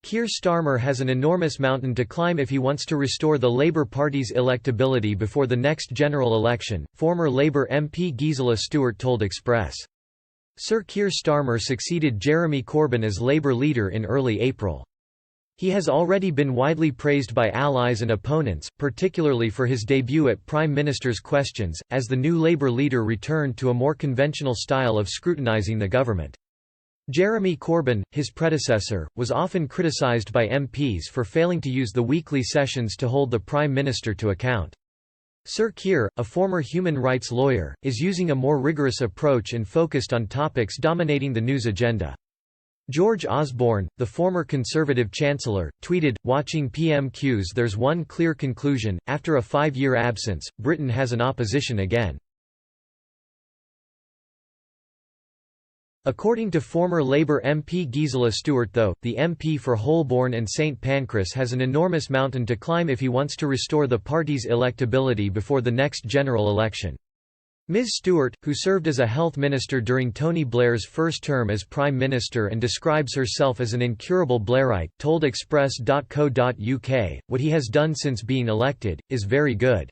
Keir Starmer has an enormous mountain to climb if he wants to restore the Labour Party's electability before the next general election, former Labour MP Gisela Stuart told Express. Sir Keir Starmer succeeded Jeremy Corbyn as Labour leader in early April. He has already been widely praised by allies and opponents, particularly for his debut at Prime Minister's Questions, as the new Labour leader returned to a more conventional style of scrutinising the government. Jeremy Corbyn, his predecessor, was often criticised by MPs for failing to use the weekly sessions to hold the Prime Minister to account. Sir Keir, a former human rights lawyer, is using a more rigorous approach and focused on topics dominating the news agenda. George Osborne, the former Conservative Chancellor, tweeted, "Watching PMQs, there's one clear conclusion, after a 5-year absence, Britain has an opposition again." According to former Labour MP Gisela Stuart though, the MP for Holborn and St Pancras has an enormous mountain to climb if he wants to restore the party's electability before the next general election. Ms Stuart, who served as a health minister during Tony Blair's first term as Prime Minister and describes herself as an incurable Blairite, told Express.co.uk, "What he has done since being elected, is very good.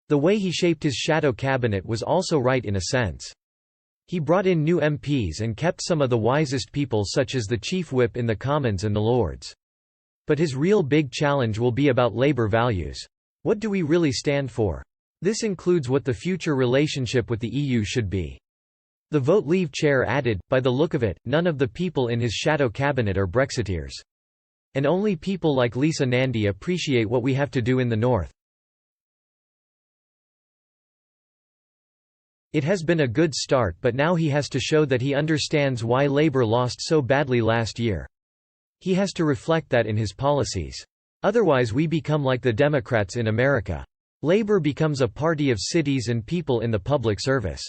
The way he shaped his shadow cabinet was also right in a sense. He brought in new MPs and kept some of the wisest people such as the Chief Whip in the Commons and the Lords. But his real big challenge will be about Labour values. What do we really stand for? This includes what the future relationship with the EU should be." The Vote Leave chair added, "By the look of it, none of the people in his shadow cabinet are Brexiteers. And only people like Lisa Nandy appreciate what we have to do in the north. It has been a good start, but now he has to show that he understands why Labour lost so badly last year. He has to reflect that in his policies. Otherwise we become like the Democrats in America. Labour becomes a party of cities and people in the public service.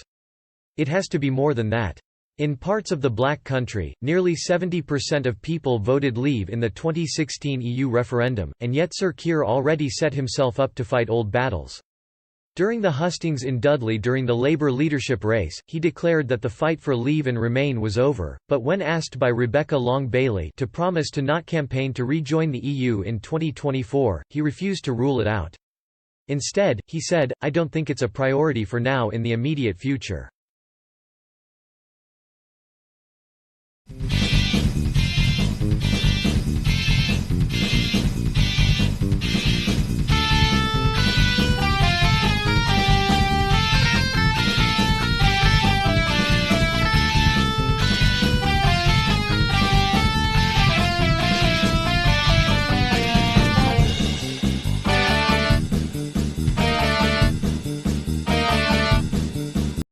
It has to be more than that. In parts of the Black Country, nearly 70% of people voted Leave in the 2016 EU referendum, and yet Sir Keir already set himself up to fight old battles. During the hustings in Dudley during the Labour leadership race, he declared that the fight for Leave and Remain was over, but when asked by Rebecca Long-Bailey to promise to not campaign to rejoin the EU in 2024, he refused to rule it out. Instead, he said, "I don't think it's a priority for now in the immediate future."